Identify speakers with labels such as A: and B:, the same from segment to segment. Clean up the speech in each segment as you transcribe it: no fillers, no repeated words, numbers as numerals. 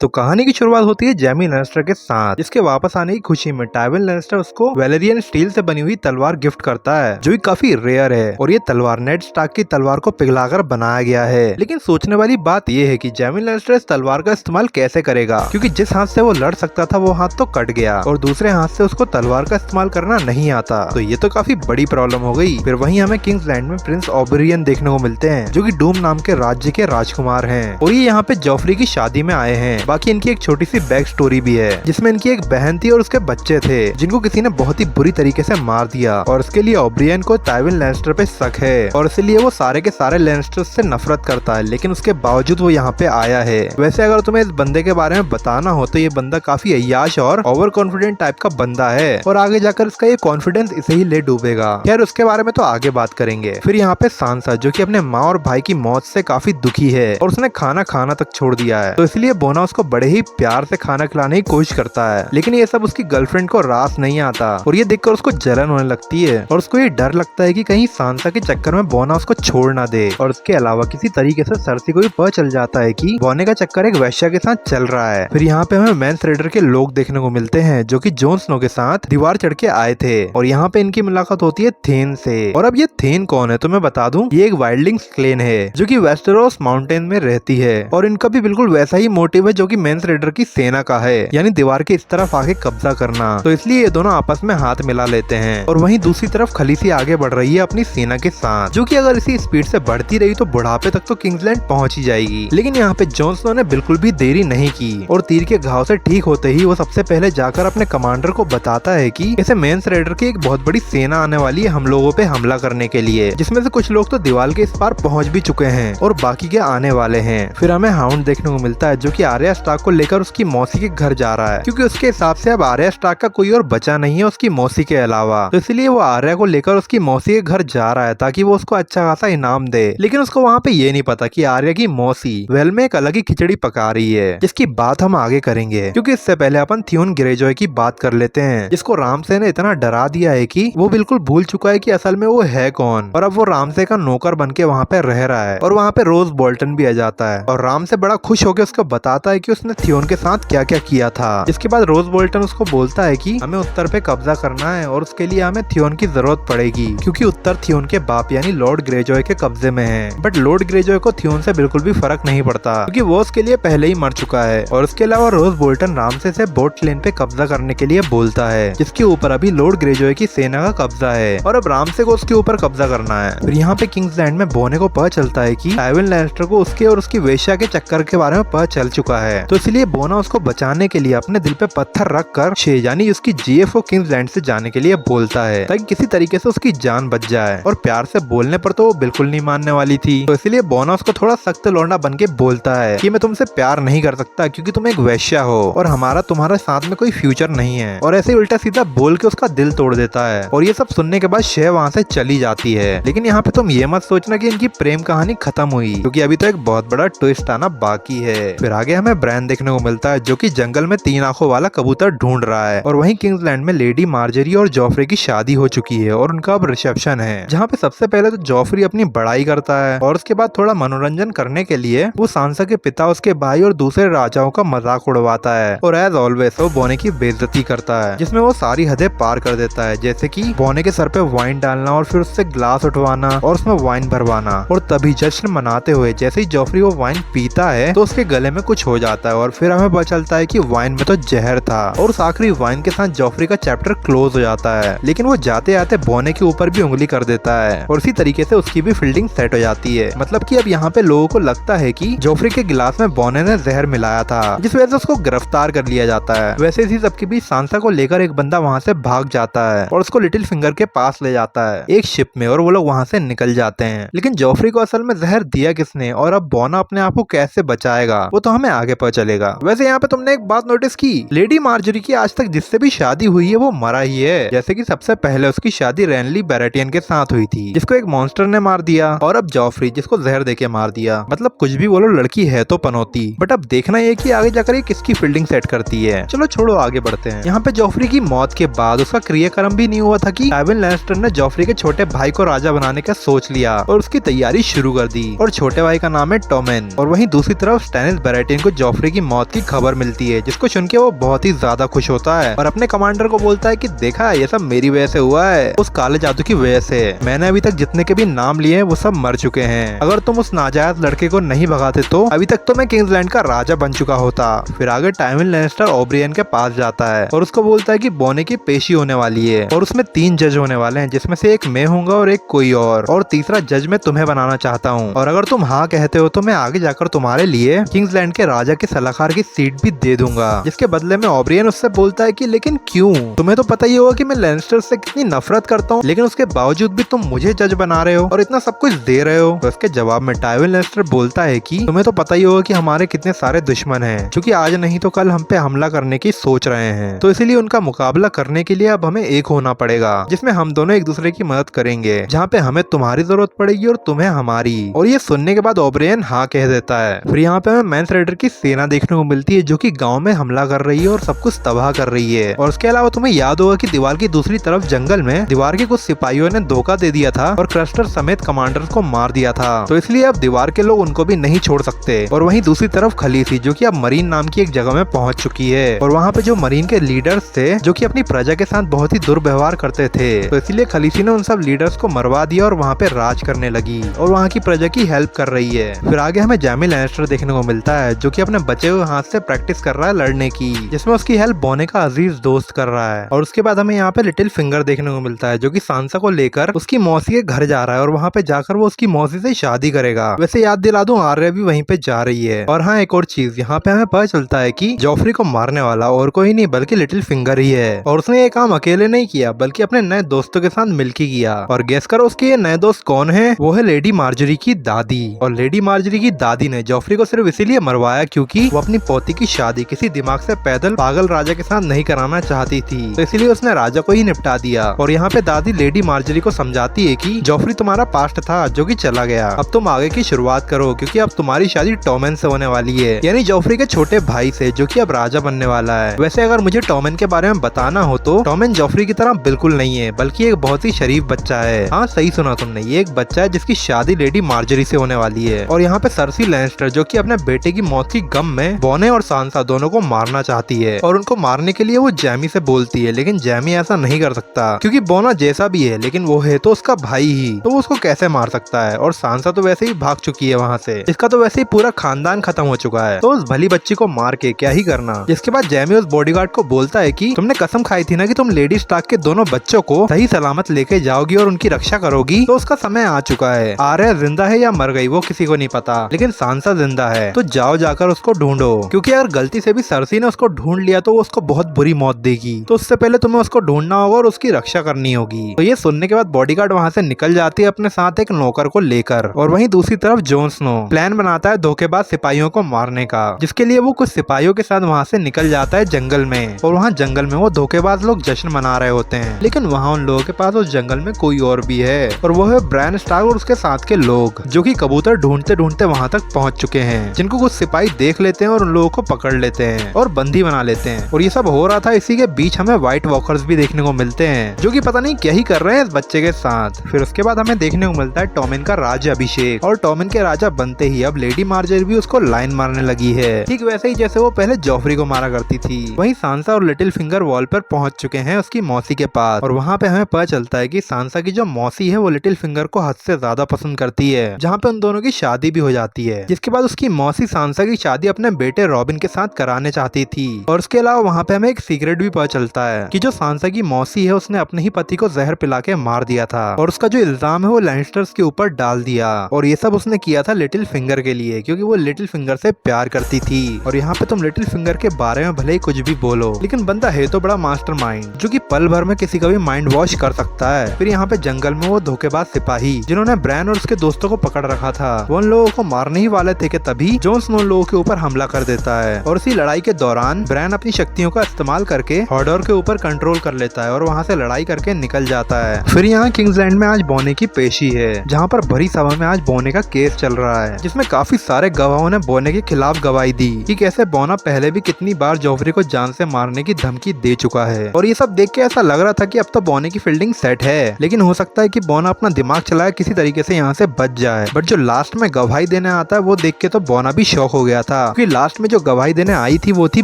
A: तो कहानी की शुरुआत होती है जैमी लैनिस्टर के साथ, जिसके वापस आने की खुशी में टाइवन लैनिस्टर उसको वैलेरियन स्टील से बनी हुई तलवार गिफ्ट करता है, जो कि काफी रेयर है। और ये तलवार नेड स्टार्क की तलवार को पिघलाकर बनाया गया है। लेकिन सोचने वाली बात ये है कि जैमी लैनिस्टर इस तलवार का इस्तेमाल कैसे करेगा, क्योंकि जिस हाथ से वो लड़ सकता था वो हाथ तो कट गया और दूसरे हाथ से उसको तलवार का इस्तेमाल करना नहीं आता। तो ये तो काफी बड़ी प्रॉब्लम हो गई। फिर वहीं हमें किंग्स लैंड में प्रिंस ऑबरियन देखने को मिलते हैं, जो कि डूम नाम के राज्य के राजकुमार हैं और ये यहाँ पे जॉफरी की शादी में आए हैं। बाकी इनकी एक छोटी सी बैक स्टोरी भी है, जिसमें इनकी एक बहन थी और उसके बच्चे थे, जिनको किसी ने बहुत ही बुरी तरीके से मार दिया और इसके लिए ऑबरियन को टाइवन लैनिस्टर पे शक है और इसलिए वो सारे के सारे लैनिस्टर से नफरत करता है। लेकिन उसके बावजूद वो यहाँ पे आया है। वैसे अगर तुम्हें इस बंदे के बारे में बताना हो तो ये बंदा काफी अय्याश और ओवर कॉन्फिडेंट टाइप का बंदा है और आगे जाकर इसका ये कॉन्फिडेंस इसे ही ले डूबेगा। खैर उसके बारे में तो आगे बात करेंगे। फिर यहाँ पे सांसा, जो कि अपने माँ और भाई की मौत से काफी दुखी है और उसने खाना खाना तक छोड़ दिया है, तो इसलिए बोना उसको बड़े ही प्यार से खाना खिलाने की कोशिश करता है। लेकिन ये सब उसकी गर्लफ्रेंड को रास नहीं आता और ये देखकर उसको जलन होने लगती है और उसको ये डर लगता है कि कहीं सांसा के चक्कर में बोना उसको छोड़ ना दे। और उसके अलावा किसी तरीके से सरसी को भी पता चल जाता है कि बोने का चक्कर एक वैश्या के साथ चल रहा है। फिर यहाँ पे हमें मैंस रेडर के लोग देखने को मिलते हैं, जो कि जॉन स्नो के साथ दीवार चढ़ के आए थे और यहाँ पे इनकी मुलाकात होती है थेन से। और अब ये थेन कौन है तो मैं बता दूं, ये एक वाइल्डलिंग्स क्लेन है, जो कि वेस्टेरोस माउंटेन में रहती है और इनका भी बिल्कुल वैसा ही मोटिव है जो कि मैंस रेडर की सेना का है, यानी दीवार के इस तरफ आके कब्जा करना। तो इसलिए ये दोनों आपस में हाथ मिला लेते हैं और वहीं दूसरी तरफ खलीसी आगे बढ़ रही है अपनी सेना के साथ, जो कि अगर इसी स्पीड से बढ़ती रही तो बुढ़ापे तक तो किंग्सलैंड पहुंच ही जाएगी। लेकिन यहाँ पे जॉन स्नो ने बिल्कुल भी देरी नहीं की और तीर के घाव से ठीक होते ही वो सबसे पहले जाकर अपने कमांडर को बताता है कि ऐसे मैंस रेडर की एक बहुत बड़ी सेना आने वाली है हम लोगों पे हमला करने के लिए, जिसमें से कुछ लोग तो दीवार के इस पार पहुंच भी चुके हैं और बाकी के आने वाले हैं। फिर हमें हाउंड देखने को मिलता है, जो कि आर्या स्टार्क को लेकर उसकी मौसी के घर जा रहा है, क्योंकि उसके हिसाब से अब आर्या स्टार्क का कोई और बचा नहीं है उसकी मौसी के अलावा। तो इसलिए वो आर्या को लेकर उसकी मौसी के घर जा रहा है ताकि वो उसको अच्छा खासा इनाम दे। लेकिन उसको वहाँ पे ये नहीं पता कि आर्या की मौसी वेल में एक अलग ही खिचड़ी पका रही है, जिसकी बात हम आगे करेंगे। क्योंकि इससे पहले अपन थियोन ग्रेजॉय की बात कर लेते हैं, जिसको रामसे ने इतना डरा दिया है कि वो बिल्कुल भूल चुका है कि असल में वो है कौन और अब वो रामसे का नौकर बन के वहाँ पे रह रहा है। और वहाँ पे रोज बोल्टन भी आ जाता है और राम से बड़ा खुश होकर उसको बताता है कि उसने थियोन के साथ क्या क्या किया था। इसके बाद रोज बोल्टन उसको बोलता है कि हमें उत्तर पे कब्जा करना है और उसके लिए हमें थियोन की जरूरत पड़ेगी, क्योंकि उत्तर थियोन के बाप यानी लॉर्ड ग्रेजॉय के कब्जे में है। बट लॉर्ड ग्रेजॉय को थियोन से बिल्कुल भी फर्क नहीं पड़ता, क्योंकि वो उसके लिए पहले ही मर चुका है। और उसके अलावा रोज बोल्टन रामसे से बोट लेन पे कब्जा करने के लिए बोलता है, जिसके ऊपर अभी लॉर्ड ग्रेजॉय की सेना का कब्जा है और अब रामसे को उसके ऊपर कब्जा करना है। फिर यहाँ पे किंग्सलैंड में बोने को पता चलता है कि टाइवन लैनिस्टर को उसके और उसकी वेश्या के चक्कर के बारे में पता चल चुका है, तो इसलिए बोना उसको बचाने के लिए अपने दिल पे पत्थर रख कर यानी उसकी जीएफ को किंग्सलैंड से जाने के लिए बोलता है, ताकि किसी तरीके से उसकी जान बच जाए। और प्यार से बोलने पर तो वो बिल्कुल नहीं मानने वाली थी, तो इसलिए बोना उसको थोड़ा सख्त लौंडा बन के बोलता है कि मैं तुमसे प्यार नहीं कर सकता क्योंकि तुम एक वैश्या हो और हमारा तुम्हारे साथ में कोई फ्यूचर नहीं है। और ऐसे उल्टा सीधा बोल के उसका दिल तोड़ देता है और ये सब सुनने के बाद शे वहाँ से चली जाती है। लेकिन यहाँ पे तुम ये मत सोचना कि इनकी प्रेम कहानी खत्म हुई, क्योंकि अभी तो एक बहुत बड़ा ट्विस्ट आना बाकी है। फिर आगे हमें ब्रैन देखने को मिलता है, जो कि जंगल में 3 आंखों वाला कबूतर ढूंढ रहा है और वहीं किंग्सलैंड में लेडी मार्जरी और जॉफरी की शादी हो चुकी है और उनका अब रिसेप्शन है, जहाँ पे सबसे पहले तो जॉफरी अपनी बड़ाई करता है और उसके बाद थोड़ा मनोरंजन करने के लिए वो सांसा के पिता, उसके भाई और दूसरे राजाओं का मजाक उड़वाता है और एज ऑलवेज वो बोने की बेइज्जती करता है, जिसमें वो सारी हदें पार कर देता है, जैसे कि बोने के सर पे वाइन डालना और फिर उससे ग्लास उठवाना और उसमें वाइन भरवाना। और तभी जश्न मनाते हुए जैसे ही जॉफरी वो वाइन पीता है तो उसके गले में कुछ हो जाता है और फिर हमें पता चलता है कि वाइन में तो जहर था और उस आखिरी वाइन के साथ जॉफरी का चैप्टर क्लोज हो जाता है। लेकिन वो जाते आते बोने के ऊपर भी उंगली कर देता है और इसी तरीके से उसकी भी फील्डिंग सेट हो जाती है। मतलब कि अब यहाँ पे लोगों को लगता है कि जॉफरी के गिलास में बोने ने जहर मिलाया था, जिस वजह से उसको गिरफ्तार कर लिया जाता है। वैसे इसी सबके बीच सांसा को लेकर एक बंदा वहाँ से भाग जाता है और उसको लिटिल फिंगर के पास ले जाता है एक शिप में और वो लोग वहाँ से निकल जाते हैं। लेकिन जॉफरी को असल में जहर दिया किसने और अब बोना अपने आप को कैसे बचाएगा वो तो हमें आगे पता चलेगा। वैसे यहाँ पे तुमने एक बात नोटिस की, लेडी मार्जरी की आज तक जिससे भी शादी हुई है वो मरा ही है। जैसे कि सबसे पहले उसकी शादी रेनली बैरेटियन के साथ हुई थी, जिसको एक मॉन्स्टर ने मार दिया, और अब जॉफरी जिसको जहर देके मार दिया। मतलब कुछ भी बोलो, लड़की है तो पनौती। बट अब देखना ये कि आगे जाकर ये किसकी फील्डिंग सेट करती है। चलो छोड़ो, आगे बढ़ते हैं। यहाँ पे जॉफरी की मौत के बाद उसका क्रियाक्रम भी नहीं हुआ था कि टाइवन लैनिस्टर ने जॉफरी के छोटे भाई को राजा बनाने का सोच लिया और उसकी तैयारी शुरू कर दी और छोटे भाई का नाम है टोमेन। और वहीं दूसरी तरफ स्टैनिस बैरेटियन को जॉफ्री की मौत की खबर मिलती है, जिसको सुन के वो बहुत ही ज्यादा खुश होता है और अपने कमांडर को बोलता है कि देखा ये सब मेरी वजह से हुआ है, उस काले जादू की वजह से। मैंने अभी तक जितने के भी नाम लिए हैं वो सब मर चुके हैं। अगर तुम उस नाजायज लड़के को नहीं भगाते तो अभी तक तो मैं किंग्सलैंड का राजा बन चुका होता। फिर आगे टाइविन लैनिस्टर ओब्रियन के पास जाता है और उसको बोलता है कि बोने की पेशी होने वाली है और उसमें 3 जज होने वाले हैं, जिसमें से एक मैं हूँगा और एक कोई और तीसरा जज मैं तुम्हें बनाना चाहता हूँ। और अगर तुम हाँ कहते हो तो मैं आगे जाकर तुम्हारे लिए किंग्सलैंड के राजा के सलाहकार की सीट भी दे दूंगा। जिसके बदले में ओब्रियन उससे बोलता है कि लेकिन क्यों? तुम्हें तो पता ही होगा कि मैं लैनिस्टर से कितनी नफरत करता हूँ, लेकिन उसके बावजूद भी तुम मुझे जज बना रहे हो और इतना सब कुछ दे रहे हो। तो इसके जवाब में टाइविन लैनिस्टर बोलता है कि तुम्हें तो पता ही होगा कि हमारे कितने सारे दुश्मन हैं, जो कि आज नहीं तो कल हम पे हमला करने की सोच रहे हैं। तो इसीलिए उनका मुकाबला करने के लिए अब हमें एक होना पड़ेगा, जिसमें हम दोनों एक दूसरे की मदद करेंगे, जहाँ पे हमें तुम्हारी जरूरत पड़ेगी और तुम्हें हमारी। और ये सुनने के बाद ओब्रियन हाँ कह देता है। फिर यहाँ पे हमें मैंस रेडर की सेना देखने को मिलती है, जो कि गांव में हमला कर रही है और सब कुछ तबाह कर रही है। और उसके अलावा तुम्हें याद होगा कि दीवार की दूसरी तरफ जंगल में दीवार के कुछ सिपाहियों ने धोखा दे दिया था और क्रस्टर समेत कमांडर को मार दिया था। तो इसलिए अब दीवार के लोग उनको भी नहीं छोड़ सकते। और वहीं दूसरी तरफ खलीसी, जो कि अब मरीन नाम की एक जगह में पहुंच चुकी है, और वहाँ पे जो मरीन के लीडर्स थे जो कि अपनी प्रजा के साथ बहुत ही दुर्व्यवहार करते थे, तो इसलिए खलीसी ने उन सब लीडर्स को मरवा दिया और वहाँ पे राज करने लगी और वहाँ की प्रजा की हेल्प कर रही है। फिर आगे हमें जैमी लैनिस्टर देखने को मिलता है, जो कि अपने बचे हुए हाथ से प्रैक्टिस कर रहा है लड़ने की, जिसमें उसकी हेल्प बोने का अजीज दोस्त कर रहा है। और उसके बाद हमें यहाँ पे लिटिल फिंगर देखने को मिलता है, जो कि सांसा को लेकर उसकी मौसी के घर जा रहा है और वहाँ पे जाकर वो उसकी मौसी से शादी करेगा। वैसे याद दिला दूं, आर्या भी वहीं पे जा रही है। और हाँ, एक और चीज यहाँ पे हमें पता चलता है कि जॉफ्री को मारने वाला और कोई नहीं बल्कि लिटिल फिंगर ही है। और उसने ये काम अकेले नहीं किया, बल्कि अपने नए दोस्तों के साथ मिलकर किया। और गेस करो उसके ये नए दोस्त कौन है? वो है लेडी मार्जरी की दादी। और लेडी मार्जरी की दादी ने जॉफ्री को सिर्फ इसीलिए मरवाया क्योंकि वो अपनी पोती की शादी किसी दिमाग से पैदल पागल राजा के साथ नहीं कराना चाहती थी, तो इसलिए उसने राजा को ही निपटा दिया। और यहाँ पे दादी लेडी मार्जरी को समझाती है कि जॉफ्री तुम्हारा पास्ट था जो कि चला गया, अब तुम आगे की शुरुआत करो, क्योंकि अब तुम्हारी शादी टॉमेन से होने वाली है, यानी जॉफ्री के छोटे भाई से, जो कि अब राजा बनने वाला है। वैसे अगर मुझे टॉमेन के बारे में बताना हो तो टॉमेन जॉफ्री की तरह बिल्कुल नहीं है, बल्कि एक बहुत ही शरीफ बच्चा है। हाँ, सही सुना तुमने, ये एक बच्चा है जिसकी शादी लेडी मार्जरी से होने वाली है। और यहाँ पे सर्सी लैनिस्टर, जो कि अपने बेटे की मौत की गम में बोने और सांसा दोनों को मारना चाहती है, और उनको मारने के लिए वो जैमी से बोलती है, लेकिन जैमी ऐसा नहीं कर सकता क्योंकि बोना जैसा भी है लेकिन वो है तो उसका भाई ही, तो वो उसको कैसे मार सकता है। और सांसा तो वैसे ही भाग चुकी है वहाँ से, इसका तो वैसे ही पूरा खानदान खत्म हो चुका है, तो उस भली बच्ची को मार के क्या ही करना। जिसके बाद जैमी उस बॉडीगार्ड को बोलता है कि तुमने कसम खाई थी ना कि तुम लेडी स्टार्क के दोनों बच्चों को सही सलामत लेके जाओगी और उनकी रक्षा करोगी, तो उसका समय आ चुका है। आर्या जिंदा है या मर गई वो किसी को नहीं पता, लेकिन सांसा जिंदा है, तो जाओ जाकर उसको ढूंढो, क्योंकि अगर गलती से भी सर्सी ने उसको ढूंढ लिया तो वो उसको बहुत बुरी मौत देगी, तो उससे पहले तुम्हें उसको ढूंढना होगा और उसकी रक्षा करनी होगी। तो ये सुनने के बाद बॉडीगार्ड वहाँ से निकल जाती है अपने साथ एक नौकर को लेकर। और वहीं दूसरी तरफ जॉन स्नो प्लान बनाता है धोखेबाज सिपाहियों को मारने का, जिसके लिए वो कुछ सिपाहियों के साथ वहाँ से निकल जाता है जंगल में। और वहाँ जंगल में वो धोखेबाज लोग जश्न मना रहे होते हैं, लेकिन वहाँ उन लोगों के पास उस जंगल में कोई और भी है, और वो है ब्रायन स्टार्क और उसके साथ के लोग, जो कि कबूतर ढूंढते ढूंढते वहाँ तक पहुँच चुके हैं, जिनको कुछ सिपाही देख लेते हैं और उन लोगों को पकड़ लेते हैं और बंदी बना लेते हैं। और ये सब हो रहा था, इसी के बीच हमें व्हाइट वॉकर्स भी देखने को मिलते हैं, जो कि पता नहीं क्या ही कर रहे हैं इस बच्चे के साथ। फिर उसके बाद हमें देखने को मिलता है टॉमेन का राज्य अभिषेक, और टॉमेन के राजा बनते ही अब लेडी मार्जरी भी उसको लाइन मारने लगी है, ठीक वैसे ही जैसे वो पहले जॉफ्री को मारा करती थी। वहीं सांसा और लिटिल फिंगर वॉल पर पहुंच चुके हैं उसकी मौसी के पास, और वहाँ पे हमें पता चलता है कि सांसा की जो मौसी है वो लिटिल फिंगर को हद से ज्यादा पसंद करती है, जहाँ पे उन दोनों की शादी भी हो जाती है। जिसके बाद उसकी मौसी सांसा की शादी अपने बेटे रॉबिन के साथ कराने चाहती थी। और उसके अलावा वहाँ पे हमें एक सीक्रेट भी पता चलता है कि जो सांसा की मौसी है उसने अपने ही पति को जहर पिला के मार दिया था, और उसका जो इल्जाम है वो लैनिस्टर्स के ऊपर डाल दिया। और ये सब उसने किया था लिटिल फिंगर के लिए, क्योंकि वो लिटिल फिंगर से प्यार करती थी। और यहाँ पे तुम लिटिल फिंगर के बारे में भले ही कुछ भी बोलो, लेकिन बंदा है तो बड़ा मास्टरमाइंड, जो कि पल भर में किसी का भी माइंड वॉश कर सकता है। फिर यहाँ पे जंगल में वो धोखेबाज सिपाही जिन्होंने ब्रायन और उसके दोस्तों को पकड़ रखा था, वो उन लोगों को मारने ही वाले थे कि तभी जॉन स्नो लोगों के ऊपर हमला कर देता है। और इसी लड़ाई के दौरान ब्रायन अपनी शक्तियों का इस्तेमाल करके हॉडोर के ऊपर कंट्रोल कर लेता है और वहाँ से लड़ाई करके निकल जाता है। फिर यहाँ किंग्सलैंड में आज बोने की पेशी है, जहाँ पर भरी सभा में आज बोने का केस चल रहा है, जिसमें काफी सारे गवाहों ने बोने के खिलाफ गवाही दी कि कैसे बोना पहले भी कितनी बार जॉफ्री को जान से मारने की धमकी दे चुका है। और ये सब देख के ऐसा लग रहा था कि अब तो बोने की फील्डिंग सेट है, लेकिन हो सकता है कि बोना अपना दिमाग चलाए किसी तरीके से यहाँ से बच जाए। बट जो लास्ट में गवाही देने आता है वो देख के तो बोना भी शॉक हो गया था था, क्योंकि लास्ट में जो गवाही देने आई थी वो थी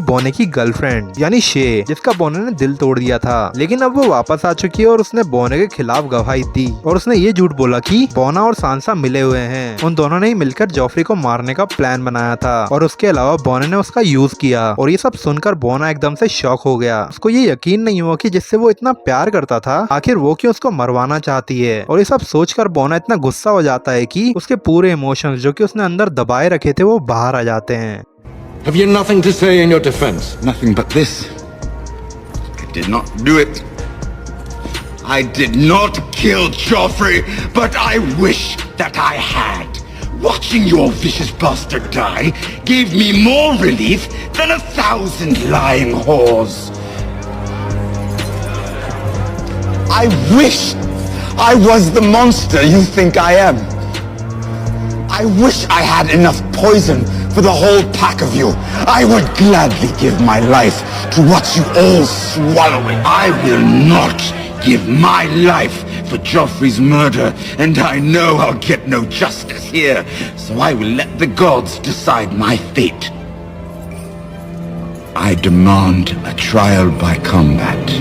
A: बोने की गर्लफ्रेंड यानी शे, जिसका बोने ने दिल तोड़ दिया था। लेकिन अब वो वापस आ चुकी है और उसने बोने के खिलाफ गवाही दी और उसने ये झूठ बोला कि बोना और सांसा मिले हुए हैं, उन दोनों ने ही मिलकर जॉफ्री को मारने का प्लान बनाया था और उसके अलावा बोने ने उसका यूज किया। और ये सब सुनकर बोना एकदम से शॉक हो गया। उसको ये यकीन नहीं हुआ कि जिससे वो इतना प्यार करता था आखिर वो क्यों उसको मरवाना चाहती है। और ये सब सोचकर बोना इतना गुस्सा हो जाता है कि उसके पूरे इमोशंस जो कि उसने अंदर दबाए रखे थे वो बाहर आ जाते हैं।
B: Have you nothing to say in your defense?
C: Nothing but this. I did not do it. I did not kill Joffrey, but I wish that I had. Watching your vicious bastard die gave me more relief than 1,000 lying whores. I wish I was the monster you think I am. I wish I had enough poison for the whole pack of you. I would gladly give my life to watch you all swallow it. I will not give my life for Joffrey's murder, and I know I'll get no justice here, so I will let the gods decide my fate. I demand a trial by combat.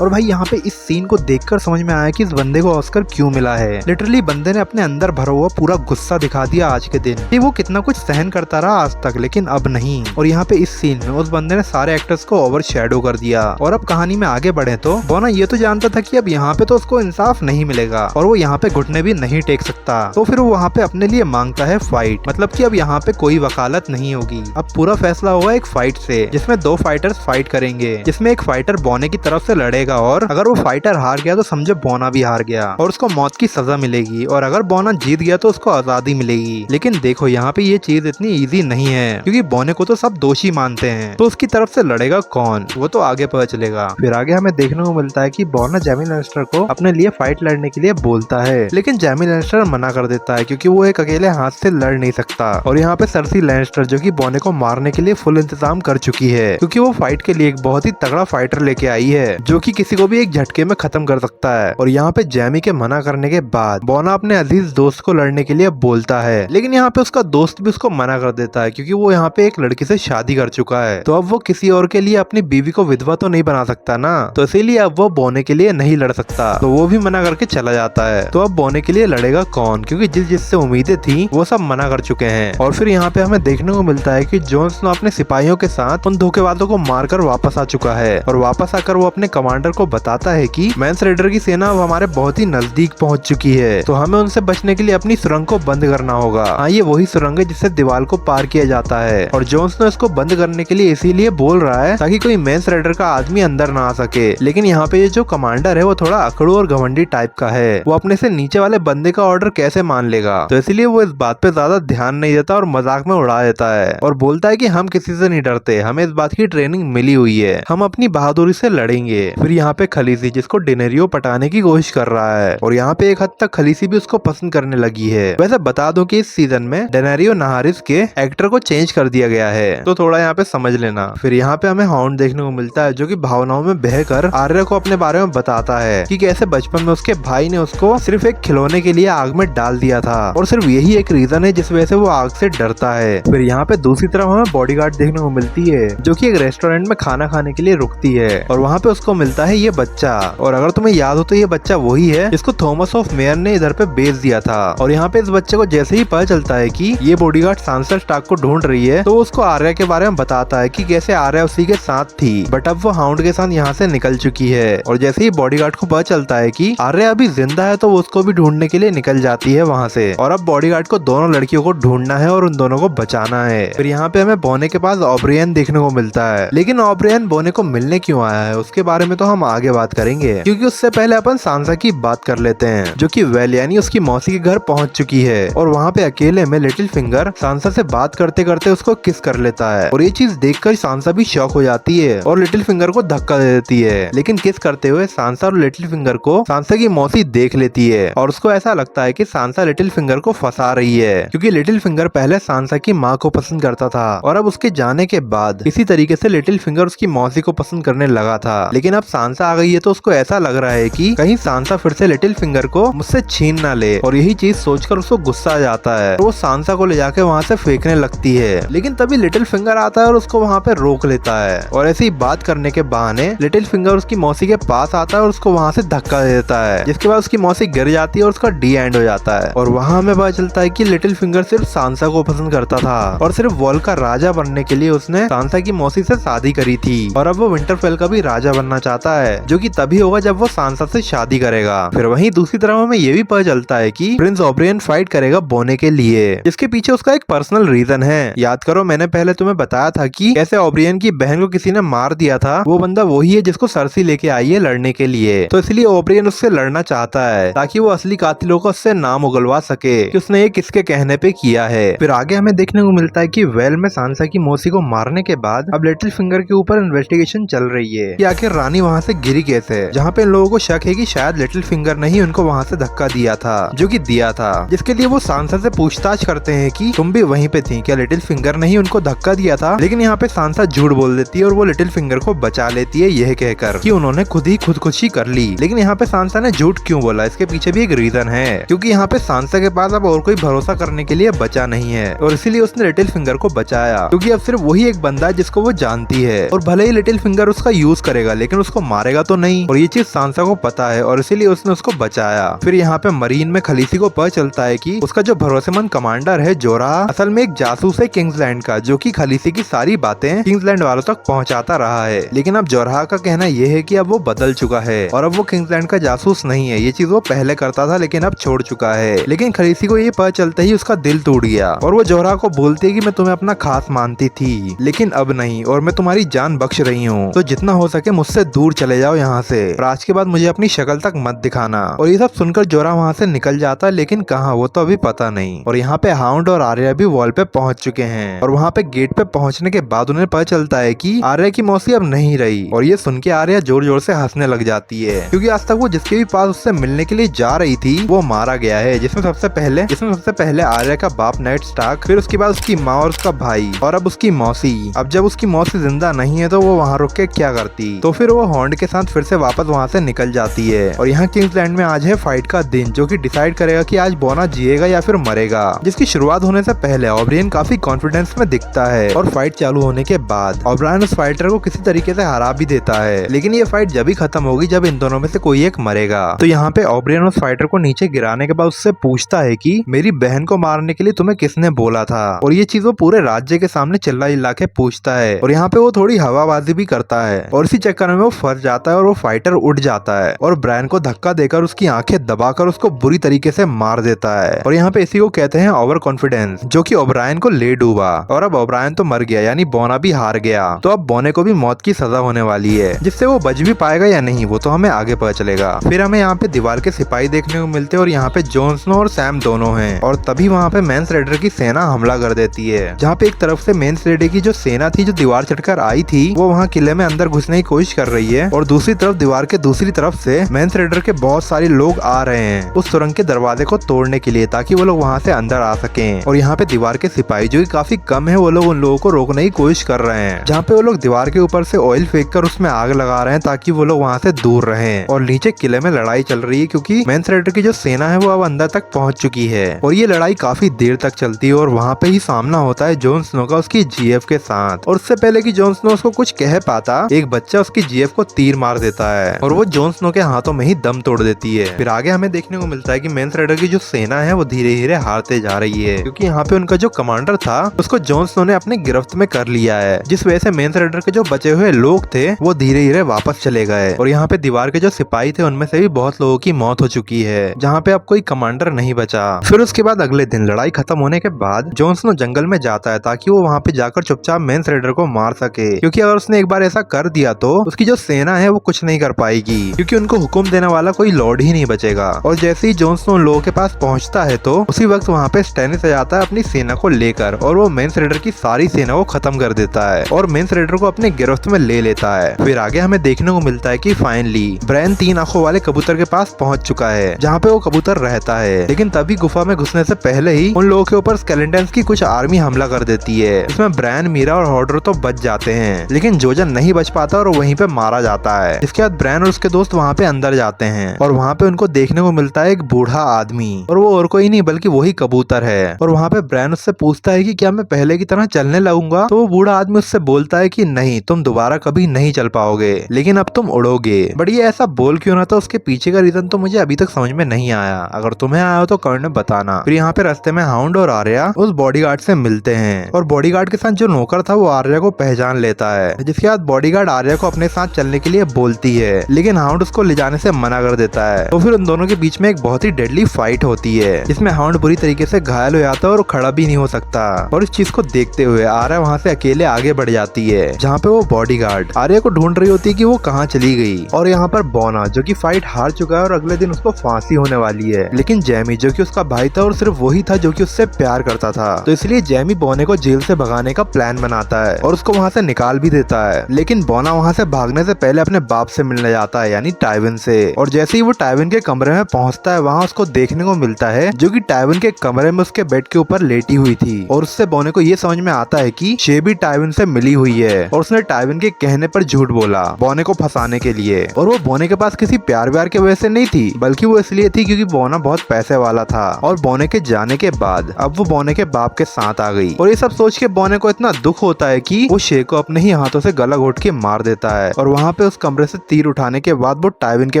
A: और भाई यहाँ पे इस scene को देखकर समझ में आया कि इस बंदे को ऑस्कर क्यों मिला है। लिटरली बंदे ने अपने अंदर भरा हुआ पूरा गुस्सा दिखा दिया आज के दिन कि वो कितना कुछ सहन करता रहा आज तक, लेकिन अब नहीं। और यहाँ पे इस सीन में उस बंदे ने सारे एक्टर्स को ओवर शेडो कर दिया। और अब कहानी में आगे बढ़े तो बोना ये तो जानता था कि अब यहाँ पे तो उसको इंसाफ नहीं मिलेगा और वो यहाँ पे घुटने भी नहीं टेक सकता। तो फिर वो वहाँ पे अपने लिए मांगता है फाइट, मतलब कि अब यहाँ पे कोई वकालत नहीं होगी, अब पूरा फैसला होगा एक फाइट से, जिसमें 2 फाइटर्स फाइट करेंगे, जिसमें एक फाइटर बोने की तरफ से लड़ेगा और अगर वो फाइटर हार गया तो समझे बोना भी हार गया और उसको मौत की सजा मिलेगी, और अगर बोना जीत गया तो उसको आजादी मिलेगी। लेकिन देखो यहाँ पे ये चीज इतनी इजी नहीं है, क्योंकि बोने को तो सब दोषी मानते हैं, तो उसकी तरफ से लड़ेगा कौन वो तो आगे पता चलेगा। फिर आगे हमें देखने को मिलता है कि बोना जैमी लैनिस्टर को अपने लिए फाइट लड़ने के लिए बोलता है, लेकिन जैमी लैनिस्टर मना कर देता है क्योंकि वो एक अकेले हाथ से लड़ नहीं सकता। और यहाँ पे सर्सी लैनिस्टर जो कि बोने को मारने के लिए फुल इंतजाम कर चुकी है, क्योंकि वो फाइट के लिए एक बहुत ही तगड़ा फाइटर लेके आई है जो कि किसी को भी एक झटके में खत्म कर सकता है। और यहाँ पे जैमी के मना करने के बाद बोना अपने अजीज दोस्त को लड़ने के लिए बोलता है, लेकिन यहाँ पे उसका दोस्त भी उसको मना कर देता है क्योंकि वो यहाँ पे एक लड़की से शादी कर चुका है, तो अब वो किसी और के लिए अपनी बीवी को विधवा तो नहीं बना सकता ना, तो इसीलिए अब वो बोने के लिए नहीं लड़ सकता, तो वो भी मना करके चला जाता है। तो अब बोने के लिए लड़ेगा कौन, क्योंकि जिससे उम्मीदें थी वो सब मना कर चुके हैं। और फिर यहाँ पे हमें देखने को मिलता है कि जॉन स्नो अपने सिपाहियों के साथ उन धोखेबाजों को मारकर वापस आ चुका है, और वापस आकर वो अपने कमांडर को बताता है कि मैंस रेडर की सेना अब हमारे बहुत ही नजदीक पहुंच चुकी है, तो हमें उनसे बचने के लिए अपनी सुरंग को बंद करना होगा। हाँ, ये वही सुरंग है जिससे दीवार को पार किया जाता है, और जॉन स्नो इसको बंद करने के लिए इसीलिए बोल रहा है ताकि कोई मैंस रेडर का आदमी अंदर ना आ सके। लेकिन यहाँ पे ये जो कमांडर है वो थोड़ा अकड़ू और घमंडी टाइप का है, वो अपने से नीचे वाले बंदे का ऑर्डर कैसे मान लेगा, तो इसलिए वो इस बात पे ज्यादा ध्यान नहीं देता और मजाक में उड़ा देता है और बोलता है कि हम किसी से नहीं डरते, हमें इस बात की ट्रेनिंग मिली हुई है, हम अपनी बहादुरी से लड़ेंगे। फिर यहाँ पे खलीसी जिसको डिनेरियो पटाने की कोशिश कर रहा है, और यहाँ पे एक हद तक खलीसी भी उसको पसंद करने लगी है। वैसे बता दो कि इस सीजन में डेनेरियो नहारिस के एक्टर को चेंज कर दिया गया है, तो थोड़ा यहाँ पे समझ लेना। फिर यहाँ पे हमें हाउंड देखने को मिलता है जो कि भावनाओं में बहकर आर्या को अपने बारे में बताता है कि कैसे बचपन में उसके भाई ने उसको सिर्फ एक खिलौने के लिए आग में डाल दिया था, और सिर्फ यही एक रीजन है जिस वजह से वो आग से डरता है। फिर यहाँ पे दूसरी तरफ हमें बॉडीगार्ड देखने को मिलती है जो कि एक रेस्टोरेंट में खाना खाने के लिए रुकती है, और वहाँ पे उसको मिलता है ये बच्चा, और अगर तुम्हें याद हो तो ये बच्चा वही है जिसको थॉमस ऑफ मेयर ने इधर पे बेच दिया था। और यहाँ पे इस बच्चे को जैसे ही पता चलता है कि ये बॉडीगार्ड सांसा स्टार्क को ढूंढ रही है, तो उसको आर्या के बारे में बताता है कि कैसे आर्या उसी के साथ थी, बट अब वो हाउंड के साथ यहाँ से निकल चुकी है। और जैसे ही बॉडीगार्ड को पता चलता है कि आर्या अभी जिंदा है, तो वो उसको भी ढूंढने के लिए निकल जाती है वहाँ से। और अब बॉडीगार्ड को दोनों लड़कियों को ढूंढना है और उन दोनों को बचाना है। फिर यहाँ पे हमें बोने के पास ऑब्रियन देखने को मिलता है, लेकिन ऑब्रियन बोने को मिलने क्यों आया है उसके बारे में तो हम आगे बात करेंगे, क्योंकि उससे पहले अपन सांसा की बात कर लेते हैं जो कि वेल यानी उसकी मौसी के घर पहुंच चुकी है। और वहाँ पे अकेले में लिटिल फिंगर सांसा से बात करते करते उसको किस कर लेता है, और ये चीज देखकर सांसा भी शॉक हो जाती है और लिटिल फिंगर को धक्का दे देती है। लेकिन किस करते हुए सांसा और लिटिल फिंगर को सांसा की मौसी देख लेती है, और उसको ऐसा लगता है कि सांसा लिटिल फिंगर को फंसा रही है, क्योंकि लिटिल फिंगर पहले सांसा की माँ को पसंद करता था, और अब उसके जाने के बाद इसी तरीके से लिटिल फिंगर उसकी मौसी को पसंद करने लगा था। लेकिन अब सांसा सांसा आ गई है तो उसको ऐसा लग रहा है कि कहीं सांसा फिर से लिटिल फिंगर को मुझसे छीन ना ले, और यही चीज सोचकर उसको गुस्सा आ जाता है। तो वो सांसा को ले जाके वहाँ से फेंकने लगती है, लेकिन तभी लिटिल फिंगर आता है और उसको वहाँ पे रोक लेता है। और ऐसी ही बात करने के बहाने लिटिल फिंगर उसकी मौसी के पास आता है और उसको वहाँ से धक्का दे देता है, जिसके बाद उसकी मौसी गिर जाती है और उसका डी एंड हो जाता है। और वहाँ हमें पता चलता है कि लिटिल फिंगर सिर्फ सांसा को पसंद करता था और सिर्फ वर्ल्ड का राजा बनने के लिए उसने सांसा की मौसी से शादी करी थी, और अब वो विंटरफेल का भी राजा बनना चाहता है, जो कि तभी होगा जब वो सांसा से शादी करेगा। फिर वहीं दूसरी तरफ हमें ये भी पता चलता है कि प्रिंस ओब्रियन फाइट करेगा बोने के लिए, जिसके पीछे उसका एक पर्सनल रीजन है। याद करो मैंने पहले तुम्हें बताया था कि कैसे ओब्रियन की बहन को किसी ने मार दिया था, वो बंदा वही है जिसको सरसी लेके आई है लड़ने के लिए। तो इसलिए ओब्रियन उससे लड़ना चाहता है ताकि वो असली कातिलों को उससे नाम उगलवा सके कि उसने ये किसके कहने पे किया है। फिर आगे हमें देखने को मिलता है कि वेल में सांसा की मौसी को मारने के बाद अब लिटिल फिंगर के ऊपर इन्वेस्टिगेशन चल रही है कि आखिर रानी वहाँ से गिरी कैसे, जहाँ पे इन लोगों को शक है कि शायद लिटिल फिंगर ने ही उनको वहाँ से धक्का दिया था, जो कि दिया था, जिसके लिए वो सांसा से पूछताछ करते हैं कि तुम भी वहीं पे थी क्या, लिटिल फिंगर ने ही उनको धक्का दिया था। लेकिन यहाँ पे सांसा झूठ बोल देती है और वो लिटिल फिंगर को बचा लेती है यह कहकर कि उन्होंने खुद ही खुदकुशी कर ली। लेकिन यहाँ पे सांसा ने झूठ क्यों बोला, इसके पीछे भी एक रीजन है, क्योंकि यहाँ पे सांसा के पास अब और कोई भरोसा करने के लिए बचा नहीं है, और इसीलिए उसने लिटिल फिंगर को बचाया, क्योंकि अब सिर्फ वही एक बंदा है जिसको वो जानती है, और भले ही लिटिल फिंगर उसका यूज करेगा लेकिन उसको मारेगा तो नहीं, और ये चीज सांसा को पता है और इसीलिए उसने उसको बचाया। फिर यहाँ पे मरीन में खलीसी को पता चलता है कि उसका जो भरोसेमंद कमांडर है जोराह असल में एक जासूस है किंग्सलैंड का, जो कि खलीसी की सारी बातें किंग्सलैंड वालों तक पहुंचाता रहा है। लेकिन अब जोराह का कहना यह है कि अब वो बदल चुका है और अब वो किंग्सलैंड का जासूस नहीं है, ये चीज वो पहले करता था लेकिन अब छोड़ चुका है। लेकिन खलीसी को ये पता चलते ही उसका दिल टूट गया और वो जोराह को बोलती है कि मैं तुम्हें अपना खास मानती थी लेकिन अब नहीं, और मैं तुम्हारी जान बख्श रही हूँ, तो जितना हो सके मुझसे दूर चले जाओ यहाँ से, और आज के बाद मुझे अपनी शक्ल तक मत दिखाना। और ये सब सुनकर जोराह वहाँ से निकल जाता है, लेकिन कहाँ वो तो अभी पता नहीं। और यहाँ पे हाउंड और आर्या भी वॉल पे पहुंच चुके हैं, और वहाँ पे गेट पे पहुंचने के बाद उन्हें पता चलता है कि आर्या की मौसी अब नहीं रही, और ये सुन के आर्या जोर जोर से हंसने लग जाती है, क्योंकि आज तक वो जिसके भी पास उससे मिलने के लिए जा रही थी वो मारा गया है, जिसमें सबसे पहले आर्या का बाप नेड स्टार्क, फिर उसके बाद उसकी माँ और उसका भाई, और अब उसकी मौसी। अब जब उसकी मौसी जिंदा नहीं है तो वो वहाँ रुक के क्या करती, तो फिर वो हॉन्ड के साथ फिर से वापस वहाँ से निकल जाती है। और यहाँ किंग्सलैंड में आज है फाइट का दिन, जो कि डिसाइड करेगा कि आज बोना जिएगा या फिर मरेगा, जिसकी शुरुआत होने से पहले ओब्रियन काफी कॉन्फिडेंस में दिखता है, और फाइट चालू होने के बाद ओब्रायन उस फाइटर को किसी तरीके से हरा भी देता है। लेकिन ये फाइट जब ही खत्म होगी जब इन दोनों में से कोई एक मरेगा। तो यहाँ पे ओब्रियन उस फाइटर को नीचे गिराने के बाद उससे पूछता है कि मेरी बहन को मारने के लिए तुम्हें किसने बोला था, और ये चीज वो पूरे राज्य के सामने चिल्ला चिल्ला के पूछता है। और यहाँ पे वो थोड़ी हवाबाजी भी करता है, और इसी चक्कर में वो फंस जाता है और वो फाइटर उठ जाता है और ब्रायन को धक्का देकर उसकी आंखें दबाकर उसको बुरी तरीके से मार देता है। और यहाँ पे इसी को कहते हैं ओवर कॉन्फिडेंस, जो कि ओब्रायन को ले डूबा। और अब ओब्रायन तो मर गया, यानी बोना भी हार गया, तो अब बोने को भी मौत की सजा होने वाली है, जिससे वो बच भी पाएगा या नहीं वो तो हमें आगे पता चलेगा। फिर हमें यहाँ पे दीवार के सिपाही देखने को मिलते हैं, और यहाँ पे जॉन स्नो और सैम दोनों हैं, और तभी वहाँ पे मेंस रेडर की सेना हमला कर देती है, जहाँ पे एक तरफ से मेंस रेडर की जो सेना थी जो दीवार चढ़कर आई थी वो वहाँ किले में अंदर घुसने की कोशिश कर रही है, और दूसरी तरफ दीवार के दूसरी तरफ से मेंस रेडर के बहुत सारे लोग आ रहे हैं उस सुरंग के दरवाजे को तोड़ने के लिए, ताकि वो लोग वहाँ से अंदर आ सकें। और यहाँ पे दीवार के सिपाही जो कि काफी कम है वो लोग उन लोगों को रोकने की कोशिश कर रहे हैं, जहाँ पे वो लोग दीवार के ऊपर से ऑयल फेंक कर उसमें आग लगा रहे हैं ताकि वो लोग वहाँ से दूर रहें। और नीचे किले में लड़ाई चल रही है, क्योंकि मेंस रेडर की जो सेना है वो अब अंदर तक पहुंच चुकी है, और ये लड़ाई काफी देर तक चलती है, और वहाँ पे ही सामना होता है जॉन स्नो का उसकी जीएफ के साथ। और उससे पहले कि जॉन स्नो उसको कुछ कह पाता, एक बच्चा उसकी जीएफ को तीर मार देता है, और वो जॉन स्नो के हाथों में ही दम तोड़ देती है। फिर आगे हमें देखने को मिलता है कि मेंस रेडर की जो सेना है वो धीरे धीरे हारते जा रही है, क्योंकि यहाँ पे उनका जो कमांडर था उसको जॉन स्नो ने अपने गिरफ्त में कर लिया है, जिस वजह से मेंस रेडर के जो बचे हुए लोग थे वो धीरे धीरे वापस चले गए। और यहाँ पे दीवार के जो सिपाही थे उनमें से भी बहुत लोगों की मौत हो चुकी है, जहाँ पे अब कोई कमांडर नहीं बचा। फिर उसके बाद अगले दिन लड़ाई खत्म होने के बाद जॉन स्नो जंगल में जाता है ताकि वो वहाँ पे जाकर चुपचाप मेंस रेडर को मार सके, क्योंकि अगर उसने एक बार ऐसा कर दिया तो उसकी जो सेना है वो कुछ नहीं कर पाएगी, क्योंकि उनको हुक्म देने वाला कोई लॉर्ड ही नहीं बचेगा। और जैसे ही जॉन स्नो लोगों के पास पहुंचता है तो उसी वक्त वहाँ पे स्टैनिस आ जाता है अपनी सेना को लेकर, और वो मेंस रेडर की सारी सेना को खत्म कर देता है और मेंस रेडर को अपने गिरफ्त में ले लेता है। फिर आगे हमें देखने को मिलता है कि फाइनली ब्रायन 3 आंखों वाले कबूतर के पास पहुंच चुका है, जहाँ पे वो कबूतर रहता है। लेकिन तभी गुफा में घुसने से पहले ही उन लोगों के ऊपर स्केलेटन्स की कुछ आर्मी हमला कर देती है, इसमें ब्रायन, मीरा और हॉर्डर तो बच जाते हैं, लेकिन जोजन नहीं बच पाता और वहीं पे मारा जाता है। इसके बाद ब्रैन और उसके दोस्त वहाँ पे अंदर जाते हैं और वहाँ पे उनको देखने को मिलता है एक बूढ़ा आदमी, और वो और कोई नहीं बल्कि वही कबूतर है। और वहाँ पे ब्रैन उससे पूछता है कि क्या मैं पहले की तरह चलने लगूंगा, तो वो बूढ़ा आदमी उससे बोलता है कि नहीं, तुम दोबारा कभी नहीं चल पाओगे, लेकिन अब तुम उड़ोगे। बट ये ऐसा बोल क्यों रहा था, उसके पीछे का रीजन तो मुझे अभी तक समझ में नहीं आया। अगर तुम्हें आया हो तो कमेंट में बताना। फिर यहाँ पे रास्ते में हाउंड और आर्या उस बॉडीगार्ड से मिलते हैं, और बॉडीगार्ड के साथ जो नौकर था वो आर्या को पहचान लेता है। जिसके बाद बॉडीगार्ड आर्या को अपने साथ चलने के लिए बोलती है, लेकिन हाउंड उसको ले जाने से मना कर देता है। तो फिर उन दोनों के बीच में एक बहुत ही डेडली फाइट होती है, जिसमें हाउंड बुरी तरीके से घायल हो जाता है और खड़ा भी नहीं हो सकता। और इस चीज को देखते हुए आर्या वहाँ से अकेले आगे बढ़ जाती है, जहाँ पे वो बॉडीगार्ड आर्या को ढूंढ रही होती है कि वो कहाँ चली गई। और यहाँ पर बोना जो कि फाइट हार चुका है और अगले दिन उसको फांसी होने वाली है, लेकिन जैमी जो कि उसका भाई था और सिर्फ वही था जो कि उससे प्यार करता था, तो इसलिए जैमी बोने को जेल से भगाने का प्लान बनाता है और उसको वहाँ से निकाल भी देता है। लेकिन बोना वहाँ से भागने से पहले अपने बाप से मिलने जाता है, यानी टाइविन से। और जैसे ही वो टाइविन के कमरे में पहुँचता है, वहाँ उसको देखने को मिलता है जो कि टाइविन के कमरे में उसके बेड के ऊपर लेटी हुई थी। और उससे बोने को ये समझ में आता है कि शे भी टाइविन से मिली हुई है और उसने टाइविन के कहने पर झूठ बोला बोने को फंसाने के लिए। और वो बोने के पास किसी प्यार व्यार के वजह से नहीं थी, बल्कि वो इसलिए थी क्योंकि बोना बहुत पैसे वाला था। और बोने के जाने के बाद अब वो बोने के बाप के साथ आ गई। और ये सब सोच के बोने को इतना दुख होता है कि वो शे को अपने ही हाथों से गला घोट के मार देता है। और वहाँ पे उस कमरे से तीर उठाने के बाद वो टाइविन के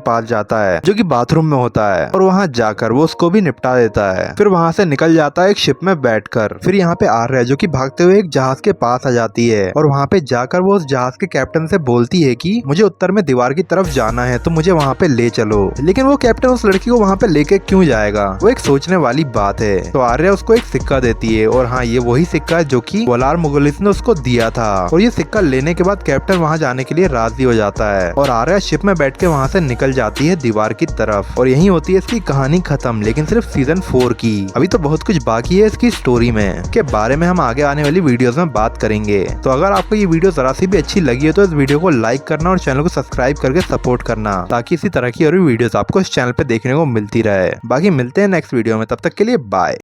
A: पास जाता है जो कि बाथरूम में होता है, और वहाँ जाकर वो उसको भी निपटा देता है। फिर वहाँ से निकल जाता है एक शिप में बैठकर। फिर यहाँ पे आर्या जो कि भागते हुए एक जहाज के पास आ जाती है, और वहाँ पे जाकर वो उस जहाज के कैप्टन से बोलती है कि मुझे उत्तर में दीवार की तरफ जाना है, तो मुझे वहाँ पे ले चलो। लेकिन वो कैप्टन उस लड़की को वहाँ पे लेके क्यों जाएगा, वो एक सोचने वाली बात है। तो आर्या उसको एक सिक्का देती है, और हाँ, ये वही सिक्का है जो कि वलार मुगलिस ने उसको दिया था। और ये सिक्का लेने के बाद कैप्टन वहाँ जाने के लिए राजी हो जाता है, और आर्या शिप में बैठ के वहाँ से निकल जाती है दीवार की तरफ। और यही होती है इसकी कहानी खत्म, लेकिन सिर्फ सीजन 4 की। अभी तो बहुत कुछ बाकी है इसकी स्टोरी में, के बारे में हम आगे आने वाली वीडियोस में बात करेंगे। तो अगर आपको ये वीडियो जरा सी भी अच्छी लगी है तो इस वीडियो को लाइक करना और चैनल को सब्सक्राइब करके सपोर्ट करना, ताकि इसी तरह की और भी वीडियोस आपको इस चैनल पे देखने को मिलती रहे। बाकी मिलते हैं नेक्स्ट वीडियो में, तब तक के लिए बाय।